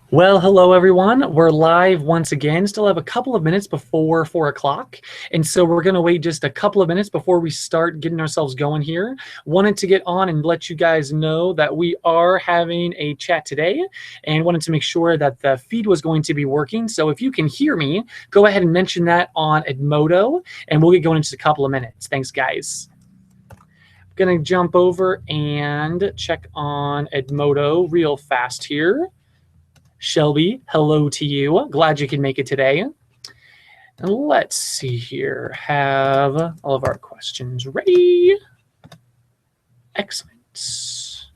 Well, hello everyone. We're live once again. Still have a couple of minutes before 4 o'clock. And so we're going to wait just a couple of minutes before we start getting ourselves going here. Wanted to get on and let you guys know that we are having a chat today and wanted to make sure that the feed was going to be working. So if you can hear me, go ahead and mention that on Edmodo and we'll get going in just a couple of minutes. Thanks, guys. Going to jump over and check on Edmodo real fast here. Shelby, hello to you. Glad you can make it today. And let's see here. Have all of our questions ready. Excellent. Let's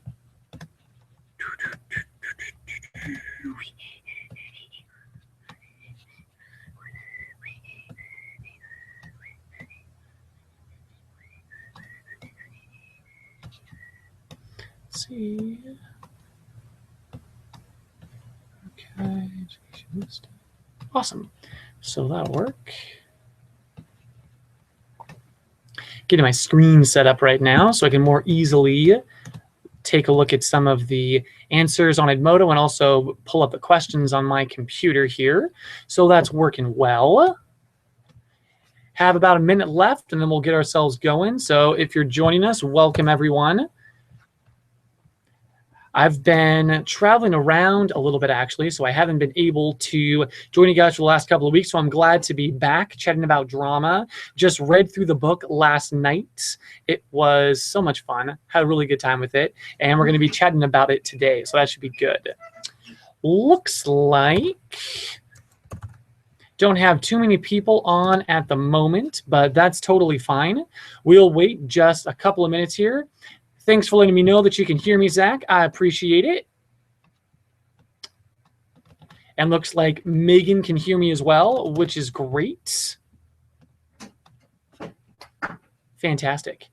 see. Okay. Awesome. So that'll work. Getting my screen set up right now so I can more easily take a look at some of the answers on Edmodo and also pull up the questions on my computer here. So that's working well. Have about a minute left and then we'll get ourselves going. So if you're joining us, welcome everyone. I've been traveling around a little bit actually, so I haven't been able to join you guys for the last couple of weeks, so I'm glad to be back chatting about drama. Just read through the book last night. It was so much fun. Had a really good time with it, and we're going to be chatting about it today, so that should be good. Looks like don't have too many people on at the moment, but that's totally fine. We'll wait just a couple of minutes here. Thanks for letting me know that you can hear me, Zach. I appreciate it. And looks like Megan can hear me as well, which is great. Fantastic.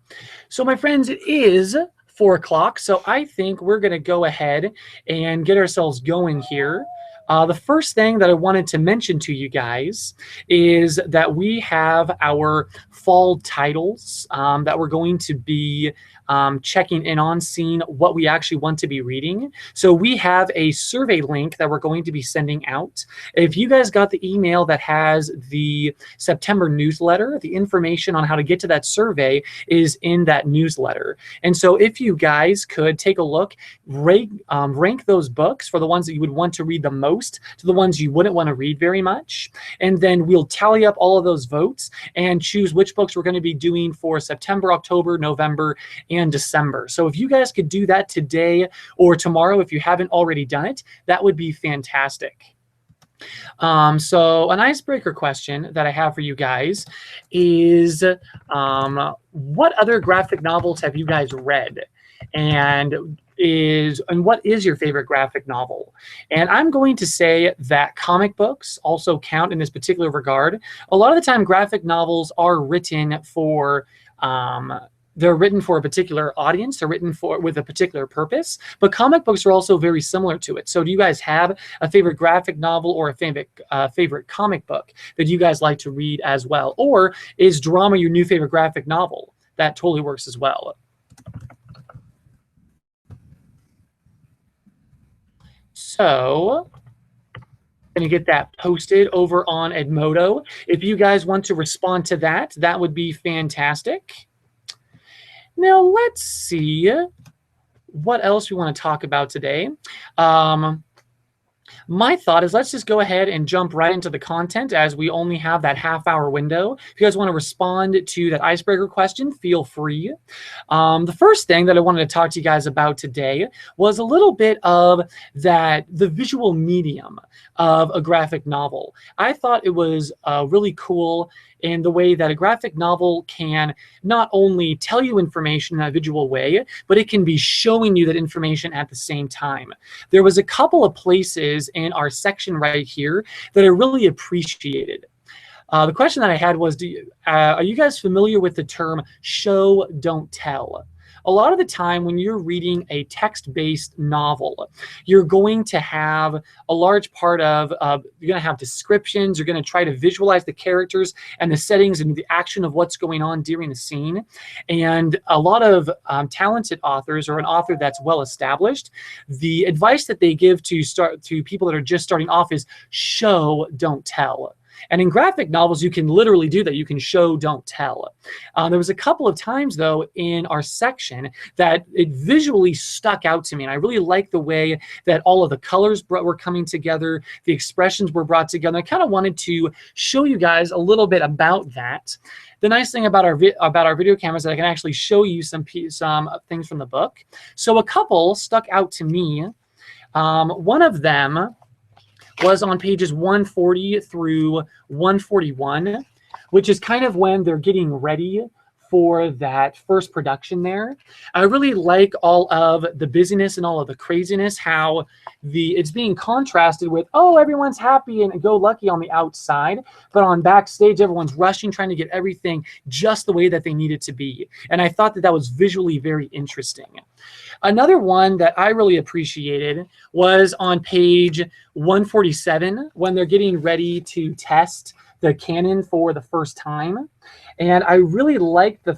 So my friends, it is 4 o'clock, so I think we're going to go ahead and get ourselves going here. The first thing that I wanted to mention to you guys is that we have our fall titles that we're going to be checking in on, seeing what we actually want to be reading. So we have a survey link that we're going to be sending out. If you guys got the email that has the September newsletter, the information on how to get to that survey is in that newsletter. And so if you guys could take a look, rank those books for the ones that you would want to read the most to the ones you wouldn't want to read very much. And then we'll tally up all of those votes and choose which books we're going to be doing for September, October, November, and December. So if you guys could do that today or tomorrow, if you haven't already done it, that would be fantastic. So an icebreaker question that I have for you guys is, what other graphic novels have you guys read? And what is your favorite graphic novel? And I'm going to say that comic books also count in this particular regard. A lot of the time, graphic novels are written for they're written for a particular audience. They're written with a particular purpose. But comic books are also very similar to it. So do you guys have a favorite graphic novel or a favorite comic book that you guys like to read as well? Or is drama your new favorite graphic novel? That totally works as well. So I'm going to get that posted over on Edmodo. If you guys want to respond to that, that would be fantastic. Now, let's see what else we want to talk about today. My thought is let's just go ahead and jump right into the content as we only have that half-hour window. If you guys want to respond to that icebreaker question, feel free. The first thing that I wanted to talk to you guys about today was a little bit of the visual medium of a graphic novel. I thought it was really cool in the way that a graphic novel can not only tell you information in a visual way, but it can be showing you that information at the same time. There was a couple of places in our section right here that I really appreciated. The question that I had was, are you guys familiar with the term show, don't tell? a lot of the time when you're reading a text-based novel, you're going to have a large part of, you're going to have descriptions, you're going to try to visualize the characters and the settings and the action of what's going on during the scene. And a lot of talented authors, or an author that's well established, the advice that they give to people that are just starting off is show, don't tell. And in graphic novels, you can literally do that. You can show, don't tell. There was a couple of times, though, in our section that it visually stuck out to me. And I really liked the way that all of the colors were coming together, the expressions were brought together. I kind of wanted to show you guys a little bit about that. The nice thing about our video cameras is that I can actually show you some things from the book. So a couple stuck out to me. One of them was on pages 140 through 141, which is kind of when they're getting ready for that first production there. I really like all of the busyness and all of the craziness, how it's being contrasted with, oh, everyone's happy and go lucky on the outside, but on backstage, everyone's rushing, trying to get everything just the way that they need it to be. And I thought that that was visually very interesting. Another one that I really appreciated was on page 147 when they're getting ready to test the cannon for the first time. And I really liked the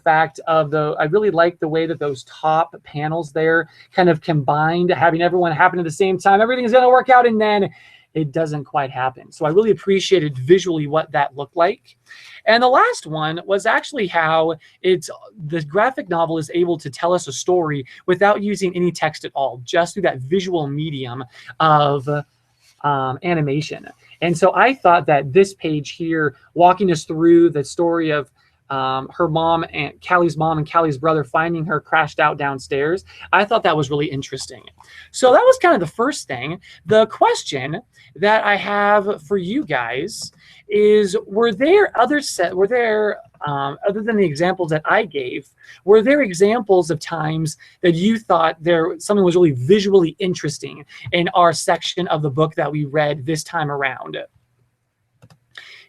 way that those top panels there kind of combined, having everyone happen at the same time. Everything's going to work out, and then it doesn't quite happen. So I really appreciated visually what that looked like. And the last one was actually how the graphic novel is able to tell us a story without using any text at all, just through that visual medium of animation. And so I thought that this page here, walking us through the story of her mom and Callie's mom and Callie's brother finding her crashed out downstairs, I thought that was really interesting. So that was kind of the first thing. The question that I have for you guys is, other than the examples that I gave, were there examples of times that you thought something was really visually interesting in our section of the book that we read this time around?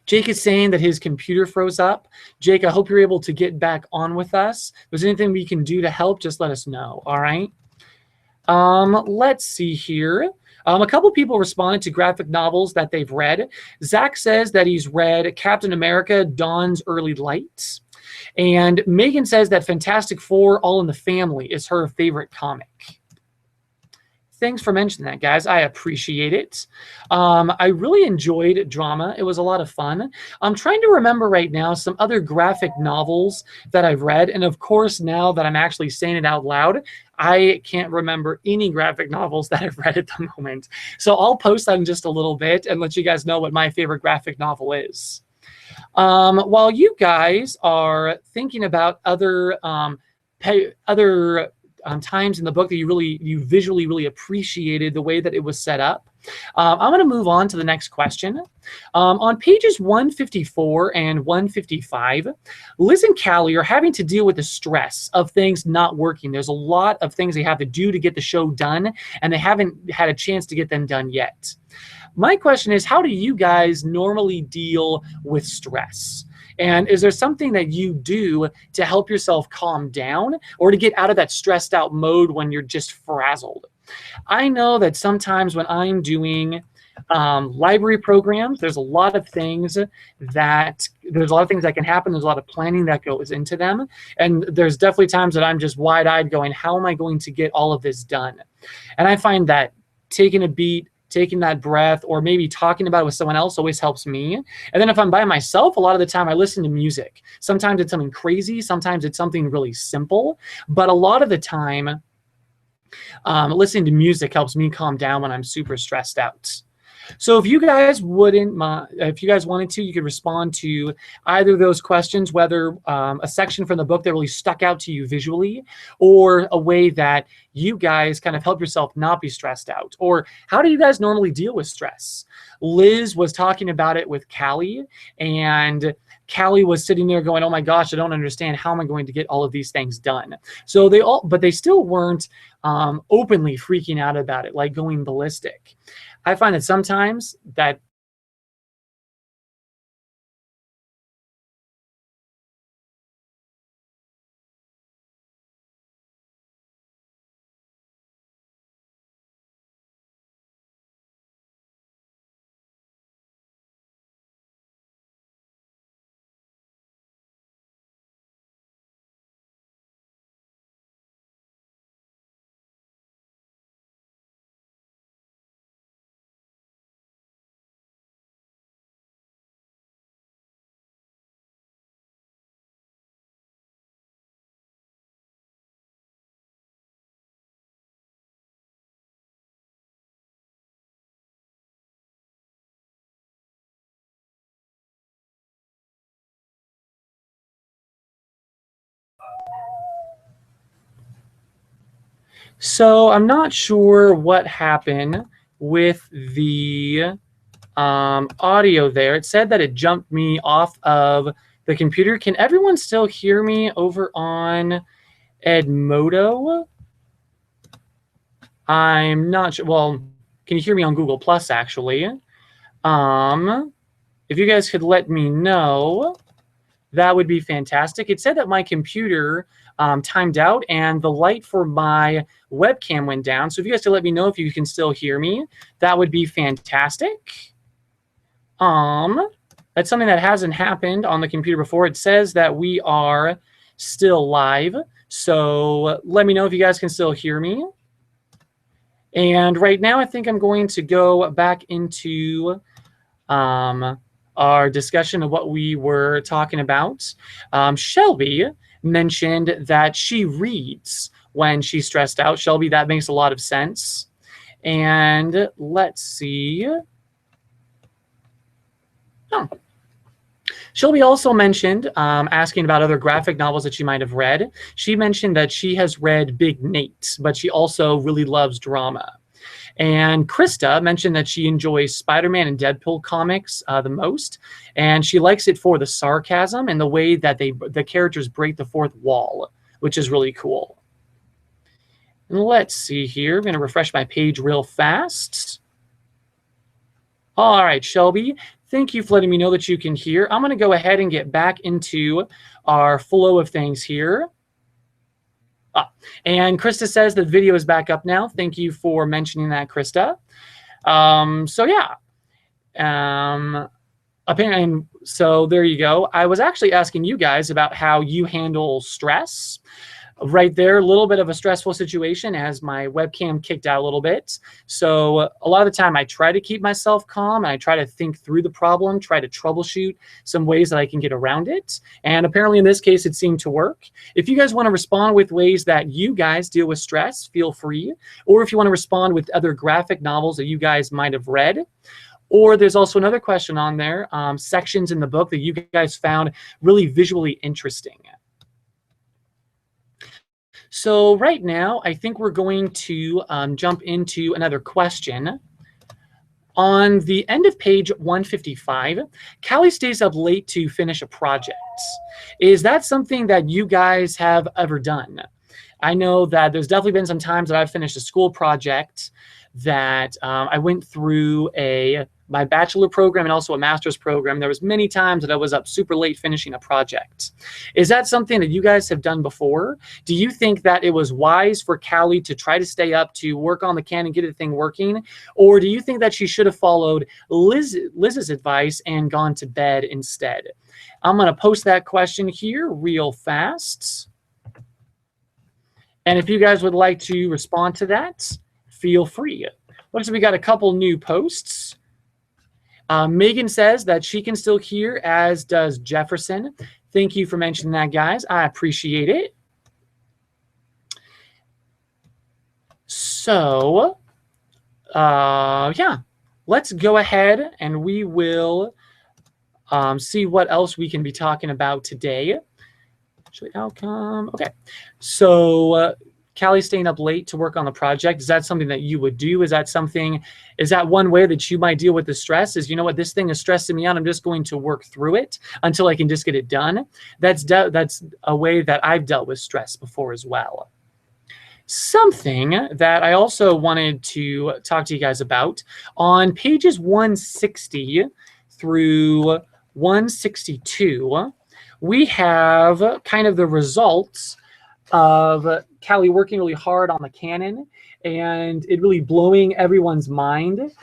Jake is saying that his computer froze up. Jake, I hope you're able to get back on with us. If there's anything we can do to help, just let us know, all right? Let's see here. A couple people responded to graphic novels that they've read. Zach says that he's read Captain America, Dawn's Early Lights. And Megan says that Fantastic Four, All in the Family is her favorite comic. Thanks for mentioning that, guys. I appreciate it. I really enjoyed drama. It was a lot of fun. I'm trying to remember right now some other graphic novels that I've read. And of course, now that I'm actually saying it out loud, I can't remember any graphic novels that I've read at the moment. So I'll post that in just a little bit and let you guys know what my favorite graphic novel is. While you guys are thinking about other times in the book that you visually really appreciated the way that it was set up, I'm going to move on to the next question. On pages 154 and 155, Liz and Callie are having to deal with the stress of things not working. There's a lot of things they have to do to get the show done, and they haven't had a chance to get them done yet. My question is, how do you guys normally deal with stress? And is there something that you do to help yourself calm down or to get out of that stressed out mode when you're just frazzled? I know that sometimes when I'm doing library programs, there's a lot of things that can happen. There's a lot of planning that goes into them. And there's definitely times that I'm just wide-eyed going, how am I going to get all of this done? And I find that taking a beat, taking that breath, or maybe talking about it with someone else always helps me. And then if I'm by myself, a lot of the time I listen to music. Sometimes it's something crazy. Sometimes it's something really simple. But a lot of the time, listening to music helps me calm down when I'm super stressed out. So if you guys wanted to, you could respond to either of those questions, whether a section from the book that really stuck out to you visually, or a way that you guys kind of help yourself not be stressed out, or how do you guys normally deal with stress? Liz was talking about it with Callie, and Callie was sitting there going, oh my gosh, I don't understand. How am I going to get all of these things done? So they still weren't openly freaking out about it, like going ballistic. I find that sometimes that So I'm not sure what happened with the audio there. It said that it jumped me off of the computer. Can everyone still hear me over on Edmodo? I'm not sure. Well, can you hear me on Google Plus, actually? If you guys could let me know, that would be fantastic. It said that my computer timed out and the light for my webcam went down. So if you guys could let me know if you can still hear me, that would be fantastic. That's something that hasn't happened on the computer before. It says that we are still live. So let me know if you guys can still hear me. And right now, I think I'm going to go back into our discussion of what we were talking about. Shelby mentioned that she reads when she's stressed out. Shelby, that makes a lot of sense. And let's see. Oh. Shelby also mentioned, asking about other graphic novels that she might have read. She mentioned that she has read Big Nate, but she also really loves drama. And Krista mentioned that she enjoys Spider-Man and Deadpool comics the most, and she likes it for the sarcasm and the way that the characters break the fourth wall, which is really cool. And let's see here. I'm going to refresh my page real fast. All right, Shelby, thank you for letting me know that you can hear. I'm going to go ahead and get back into our flow of things here. And Krista says the video is back up now. Thank you for mentioning that, Krista. So yeah, apparently, so there you go. I was actually asking you guys about how you handle stress. Right there, a little bit of a stressful situation as my webcam kicked out a little bit. So a lot of the time I try to keep myself calm and I try to think through the problem, try to troubleshoot some ways that I can get around it. And apparently in this case, it seemed to work. If you guys want to respond with ways that you guys deal with stress, feel free. Or if you want to respond with other graphic novels that you guys might have read. Or there's also another question on there, sections in the book that you guys found really visually interesting. So right now, I think we're going to jump into another question. On the end of page 155, Callie stays up late to finish a project. Is that something that you guys have ever done? I know that there's definitely been some times that I've finished a school project that I went through my bachelor program and also a master's program. There was many times that I was up super late finishing a project. Is that something that you guys have done before? Do you think that it was wise for Callie to try to stay up to work on the can and get the thing working? Or do you think that she should have followed Liz's advice and gone to bed instead? I'm going to post that question here real fast. And if you guys would like to respond to that, feel free. Looks like we got a couple new posts. Megan says that she can still hear, as does Jefferson. Thank you for mentioning that, guys. I appreciate it. So, yeah, let's go ahead and we will see what else we can be talking about today. Actually, outcome. Okay, so Callie staying up late to work on the project. Is that something that you would do? Is that one way that you might deal with the stress? Is, you know what, this thing is stressing me out. I'm just going to work through it until I can just get it done. That's a way that I've dealt with stress before as well. Something that I also wanted to talk to you guys about on pages 160 through 162, we have kind of the results of Callie working really hard on the canon and it really blowing everyone's mind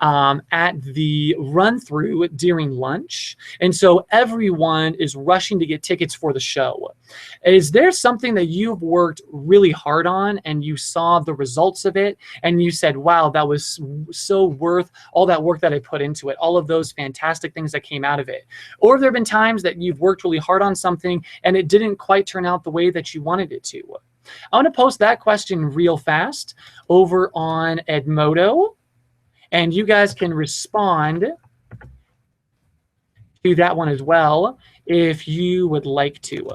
at the run-through during lunch. And so everyone is rushing to get tickets for the show. Is there something that you've worked really hard on and you saw the results of it and you said, wow, that was so worth all that work that I put into it, all of those fantastic things that came out of it? Or have there been times that you've worked really hard on something and it didn't quite turn out the way that you wanted it to? I'm going to post that question real fast over on Edmodo, and you guys can respond to that one as well if you would like to.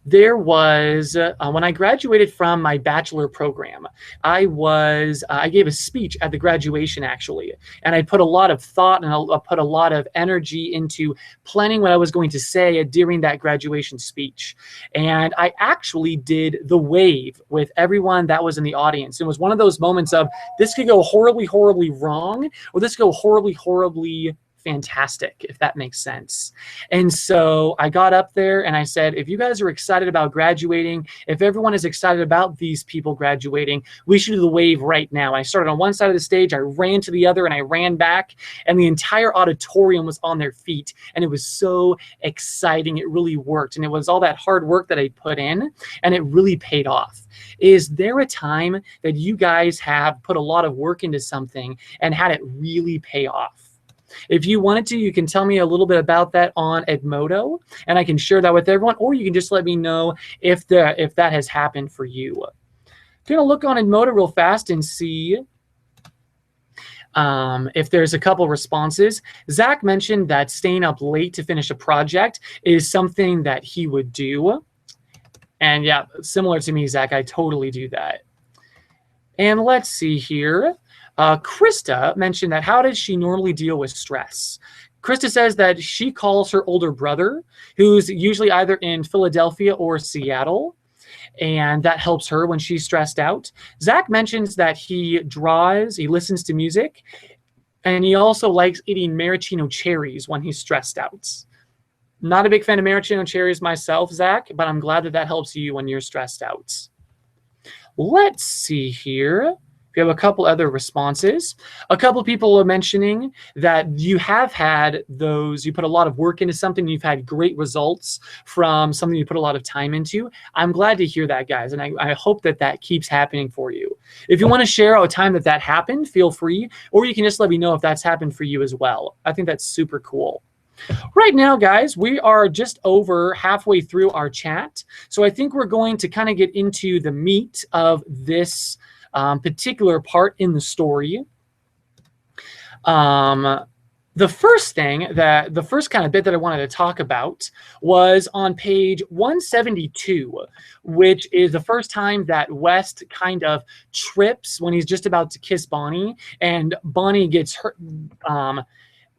there was, when I graduated from my bachelor program, I gave a speech at the graduation actually, and I put a lot of thought and I put a lot of energy into planning what I was going to say during that graduation speech. And I actually did the wave with everyone that was in the audience. It was one of those moments of this could go horribly, horribly wrong, or this could go horribly, horribly fantastic, if that makes sense. And so I got up there and I said, if you guys are excited about graduating, if everyone is excited about these people graduating, we should do the wave right now. I started on one side of the stage, I ran to the other, and I ran back, and the entire auditorium was on their feet. And it was so exciting. It really worked. And it was all that hard work that I put in, and it really paid off. Is there a time that you guys have put a lot of work into something and had it really pay off? If you wanted to, you can tell me a little bit about that on Edmodo, and I can share that with everyone, or you can just let me know if that has happened for you. I'm going to look on Edmodo real fast and see if there's a couple responses. Zach mentioned that staying up late to finish a project is something that he would do. And yeah, similar to me, Zach, I totally do that. And let's see here. Krista mentioned that how does she normally deal with stress? Krista says that she calls her older brother, who's usually either in Philadelphia or Seattle, and that helps her when she's stressed out. Zach mentions that he draws, he listens to music, and he also likes eating maraschino cherries when he's stressed out. Not a big fan of maraschino cherries myself, Zach, but I'm glad that that helps you when you're stressed out. Let's see here. We have a couple other responses. A couple people are mentioning that you have had those, you put a lot of work into something, you've had great results from something you put a lot of time into. I'm glad to hear that, guys, and I hope that that keeps happening for you. If you want to share a time that happened, feel free, or you can just let me know if that's happened for you as well. I think that's super cool. Right now, guys, we are just over halfway through our chat, so I think we're going to kind of get into the meat of this particular part in the story. The first kind of bit that I wanted to talk about was on page 172, which is the first time that West kind of trips when he's just about to kiss Bonnie, and Bonnie gets hurt.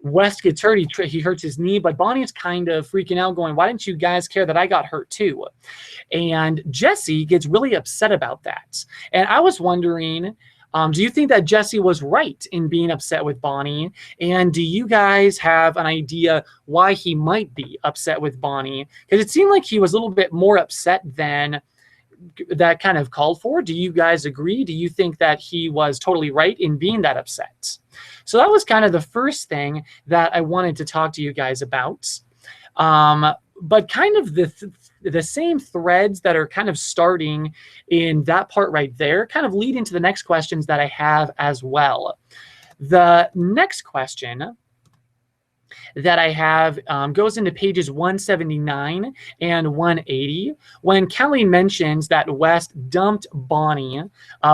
West gets hurt, he hurts his knee, but Bonnie's kind of freaking out going, why didn't you guys care that I got hurt too? And Jesse gets really upset about that. And I was wondering, do you think that Jesse was right in being upset with Bonnie? And do you guys have an idea why he might be upset with Bonnie? Because it seemed like he was a little bit more upset than that kind of called for. Do you guys agree? Do you think that he was totally right in being that upset? So that was kind of the first thing that I wanted to talk to you guys about. But kind of the same threads that are kind of starting in that part right there kind of lead into the next questions that I have as well. The next question that I have goes into pages 179 and 180 when Kelly mentions that West dumped Bonnie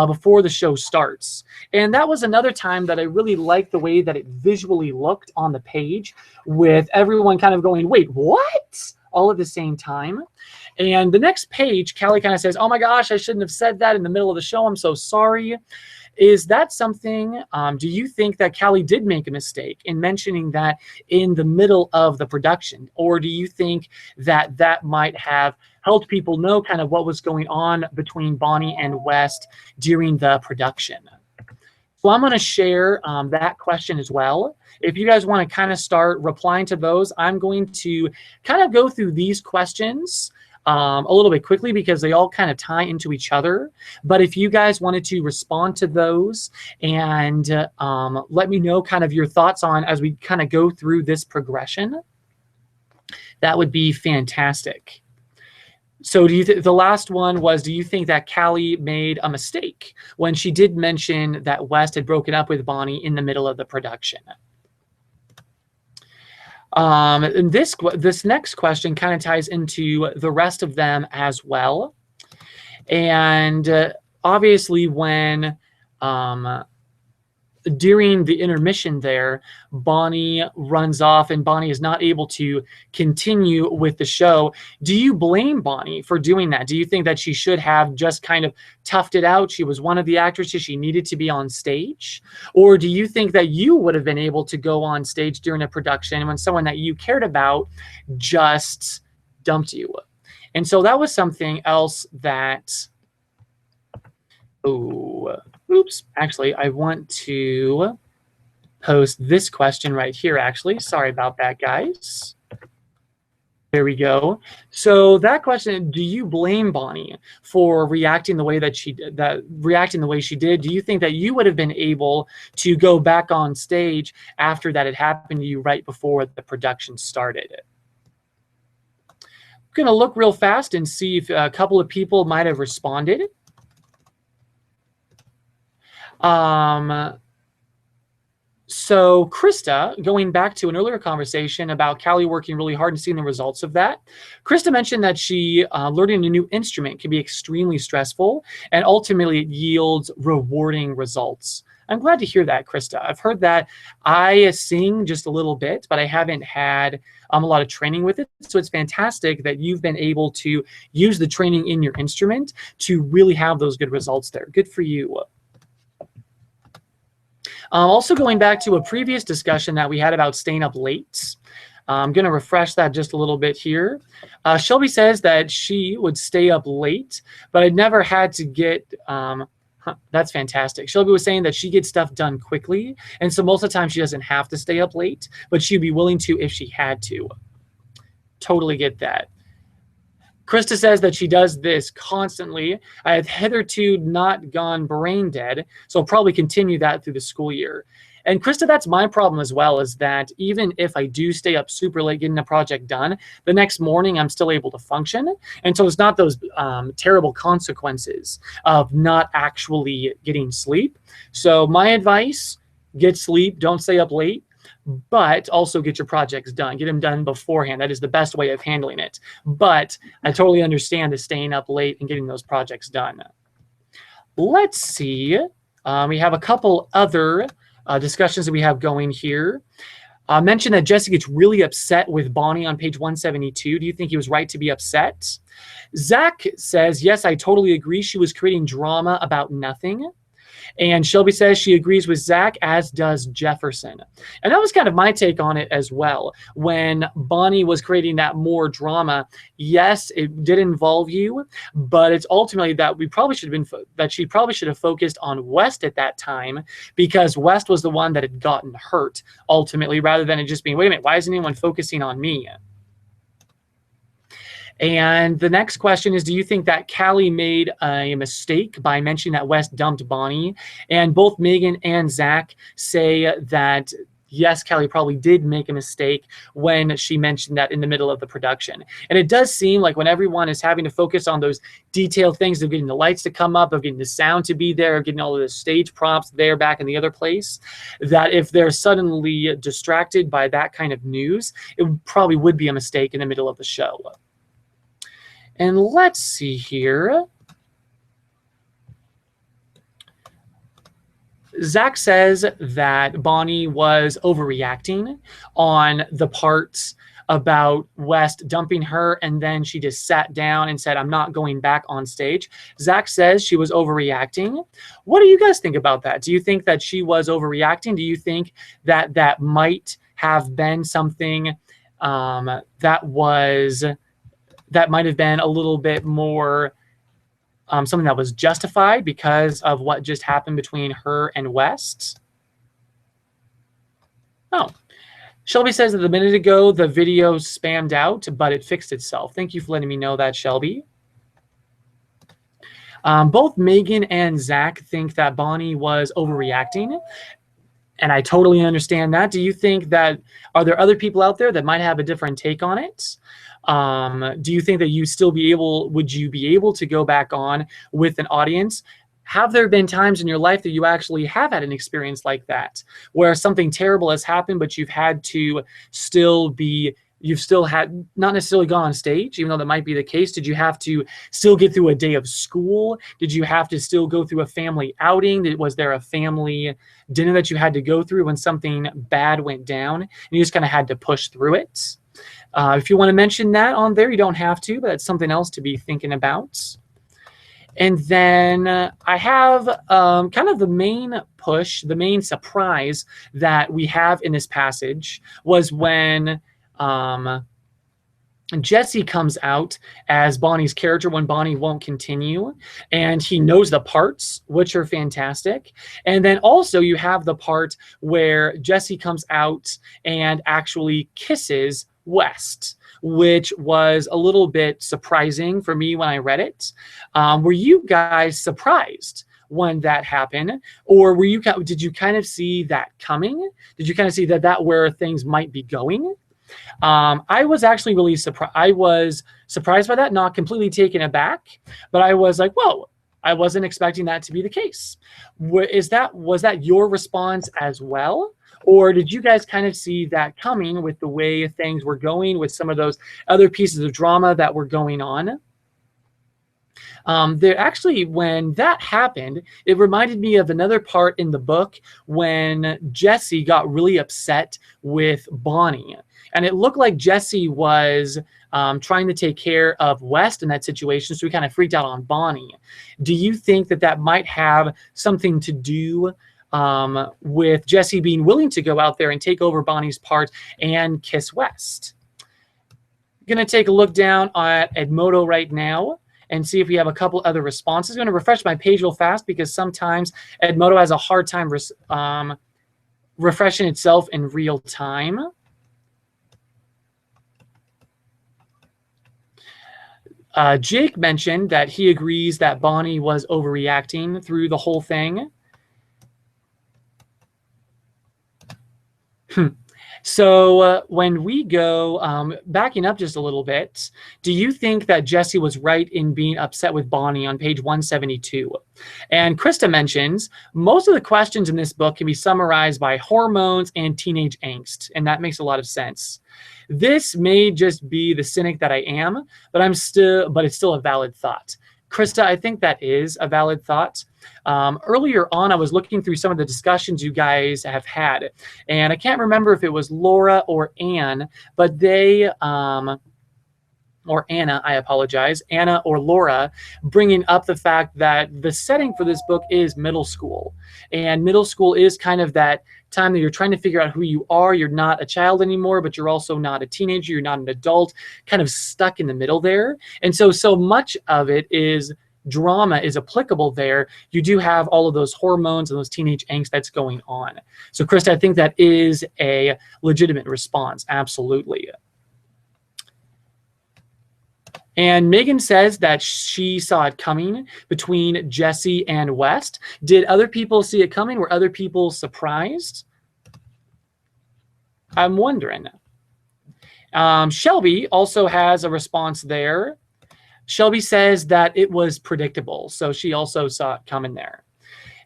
before the show starts. And that was another time that I really liked the way that it visually looked on the page, with everyone kind of going, wait, what? All at the same time. And the next page, Kelly kind of says, oh my gosh, I shouldn't have said that in the middle of the show. I'm so sorry. Is that something, do you think that Callie did make a mistake in mentioning that in the middle of the production? Or do you think that that might have helped people know kind of what was going on between Bonnie and West during the production? So I'm going to share that question as well. If you guys want to kind of start replying to those, I'm going to kind of go through these questions a little bit quickly because they all kind of tie into each other. But if you guys wanted to respond to those and let me know kind of your thoughts on as we kind of go through this progression, that would be fantastic. So do you the last one was, do you think that Callie made a mistake when she did mention that West had broken up with Bonnie in the middle of the production? And this next question kind of ties into the rest of them as well. And obviously when during the intermission there, Bonnie runs off and Bonnie is not able to continue with the show. Do you blame Bonnie for doing that? Do you think that she should have just kind of toughed it out? She was one of the actresses. She needed to be on stage. Or do you think that you would have been able to go on stage during a production when someone that you cared about just dumped you? And so that was something else that, oops, actually, I want to post this question right here, actually. Sorry about that, guys. There we go. So that question, do you blame Bonnie for reacting the way that she did? Do you think that you would have been able to go back on stage after that had happened to you right before the production started? I'm going to look real fast and see if a couple of people might have responded. So Krista, going back to an earlier conversation about Callie working really hard and seeing the results of that, Krista mentioned that she learning a new instrument can be extremely stressful and ultimately it yields rewarding results. I'm glad to hear that, Krista. I've heard that. I sing just a little bit, but I haven't had a lot of training with it. So it's fantastic that you've been able to use the training in your instrument to really have those good results there. Good for you. Also going back to a previous discussion that we had about staying up late. I'm going to refresh that just a little bit here. Shelby says that she would stay up late, but I never had to get, that's fantastic. Shelby was saying that she gets stuff done quickly, and so most of the time she doesn't have to stay up late, but she'd be willing to if she had to. Totally get that. Krista says that she does this constantly. I have hitherto not gone brain dead, so I'll probably continue that through the school year. And Krista, that's my problem as well, is that even if I do stay up super late getting a project done, the next morning I'm still able to function. And so it's not those terrible consequences of not actually getting sleep. So my advice, get sleep, don't stay up late, but also get your projects done. Get them done beforehand. That is the best way of handling it. But I totally understand the staying up late and getting those projects done. Let's see. We have a couple other discussions that we have going here. Mentioned that Jesse gets really upset with Bonnie on page 172. Do you think he was right to be upset? Zach says, yes, I totally agree. She was creating drama about nothing. And Shelby says she agrees with Zach, as does Jefferson. And that was kind of my take on it as well. When Bonnie was creating that more drama, yes, it did involve you, but it's ultimately that she probably should have focused on West at that time, because West was the one that had gotten hurt ultimately, rather than it just being, wait a minute, why isn't anyone focusing on me? And the next question is, do you think that Callie made a mistake by mentioning that West dumped Bonnie? And both Megan and Zach say that, yes, Callie probably did make a mistake when she mentioned that in the middle of the production. And it does seem like when everyone is having to focus on those detailed things of getting the lights to come up, of getting the sound to be there, of getting all of the stage props there back in the other place, that if they're suddenly distracted by that kind of news, it probably would be a mistake in the middle of the show. And let's see here. Zach says that Bonnie was overreacting on the parts about West dumping her, and then she just sat down and said, I'm not going back on stage. Zach says she was overreacting. What do you guys think about that? Do you think that she was overreacting? Do you think that that might have been something that might have been a little bit more something that was justified because of what just happened between her and West? Oh, Shelby says that a minute ago the video spammed out, but it fixed itself. Thank you for letting me know that, Shelby. Both Megan and Zach think that Bonnie was overreacting, and I totally understand that. Do you think that, are there other people out there that might have a different take on it? Do you think that would you be able to go back on with an audience? Have there been times in your life that you actually have had an experience like that, where something terrible has happened, but you've had to still be you've still had not necessarily gone on stage, even though that might be the case? Did you have to still get through a day of school? Did you have to still go through a family outing? Was there a family dinner that you had to go through when something bad went down and you just kind of had to push through it? If you want to mention that on there, you don't have to, but that's something else to be thinking about. And then I have kind of the main push, the main surprise that we have in this passage was when Jesse comes out as Bonnie's character when Bonnie won't continue, and he knows the parts, which are fantastic. And then also you have the part where Jesse comes out and actually kisses West, which was a little bit surprising for me when I read it. Were you guys surprised when that happened, or did you kind of see that coming? Did you kind of see that where things might be going? I was actually really surprised. I was surprised by that, not completely taken aback, but I was like, whoa, I wasn't expecting that to be the case. Was that your response as well? Or did you guys kind of see that coming with the way things were going with some of those other pieces of drama that were going on? Actually, when that happened, it reminded me of another part in the book when Jesse got really upset with Bonnie. And it looked like Jesse was trying to take care of West in that situation, so he kind of freaked out on Bonnie. Do you think that might have something to do with Jesse being willing to go out there and take over Bonnie's part and kiss West? I'm going to take a look down at Edmodo right now and see if we have a couple other responses. I'm going to refresh my page real fast because sometimes Edmodo has a hard time refreshing itself in real time. Jake mentioned that he agrees that Bonnie was overreacting through the whole thing. So when we go backing up just a little bit, do you think that Jesse was right in being upset with Bonnie on page 172? And Krista mentions most of the questions in this book can be summarized by hormones and teenage angst, and that makes a lot of sense. This may just be the cynic that I am, but it's still a valid thought. Krista, I think that is a valid thought. Earlier on, I was looking through some of the discussions you guys have had, and I can't remember if it was Laura or Anne, but they, or Anna, I apologize, Anna or Laura, bringing up the fact that the setting for this book is middle school. And middle school is kind of that time that you're trying to figure out who you are. You're not a child anymore, but you're also not a teenager. You're not an adult, kind of stuck in the middle there. And so much of it is drama is applicable there. You do have all of those hormones and those teenage angst that's going on. So, Krista, I think that is a legitimate response. Absolutely. And Megan says that she saw it coming between Jesse and West. Did other people see it coming? Were other people surprised? I'm wondering. Shelby also has a response there. Shelby says that it was predictable, so she also saw it coming there.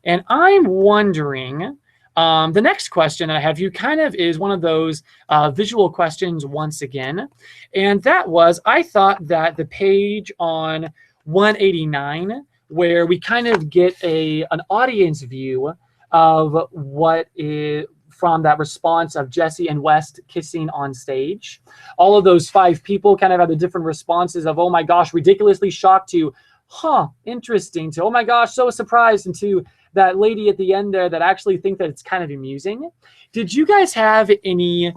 And I'm wondering, the next question that I have you kind of is one of those visual questions once again. And that was, I thought that the page on 189, where we kind of get an audience view of what is from that response of Jesse and West kissing on stage. All of those 5 people kind of have the different responses of, oh my gosh, ridiculously shocked, to, huh, interesting, to, oh my gosh, so surprised, and to that lady at the end there that actually think that it's kind of amusing. Did you guys have any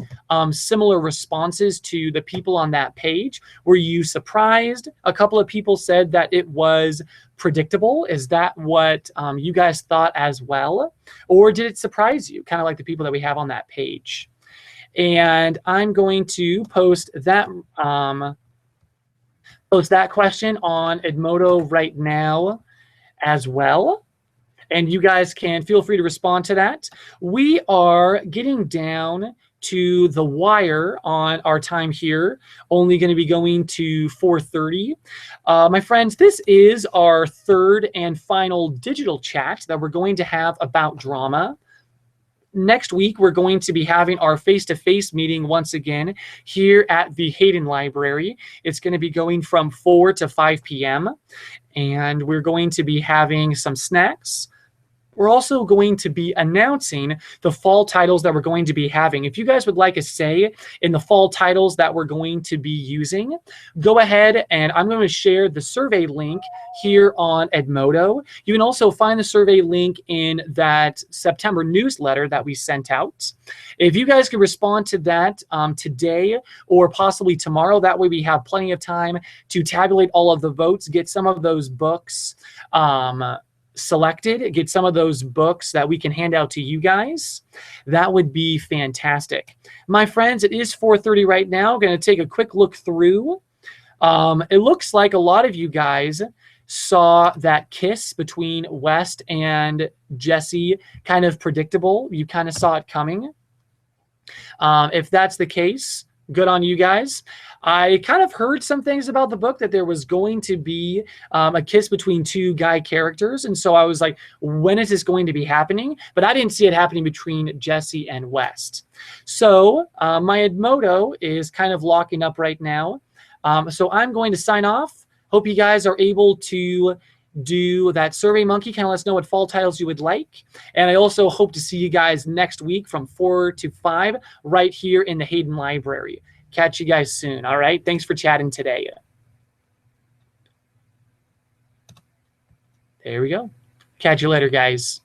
similar responses to the people on that page? Were you surprised? A couple of people said that it was predictable. Is that what you guys thought as well? Or did it surprise you, kind of like the people that we have on that page? And I'm going to post that question on Edmodo right now as well. And you guys can feel free to respond to that. We are getting down to the wire on our time here, only going to be going to 4:30. My friends, this is our third and final digital chat that we're going to have about drama. next week, we're going to be having our face-to-face meeting once again here at the Hayden Library. It's going to be going from 4 to 5 p.m. and we're going to be having some snacks. We're also going to be announcing the fall titles that we're going to be having. If you guys would like a say in the fall titles that we're going to be using, go ahead and I'm going to share the survey link here on Edmodo. You can also find the survey link in that September newsletter that we sent out. If you guys could respond to that today or possibly tomorrow, that way we have plenty of time to tabulate all of the votes, get some of those books selected, get some of those books that we can hand out to you guys. That would be fantastic. My friends, it is 4:30 right now. I'm going to take a quick look through. It looks like a lot of you guys saw that kiss between West and Jesse kind of predictable. You kind of saw it coming. If that's the case, good on you guys. I kind of heard some things about the book that there was going to be a kiss between two guy characters. And so I was like, when is this going to be happening? But I didn't see it happening between Jesse and West. So my Edmodo is kind of locking up right now. So I'm going to sign off. Hope you guys are able to do that Survey Monkey. Kind of let us know what fall titles you would like. And I also hope to see you guys next week from 4 to 5 right here in the Hayden Library. Catch you guys soon. All right. Thanks for chatting today. There we go. Catch you later, guys.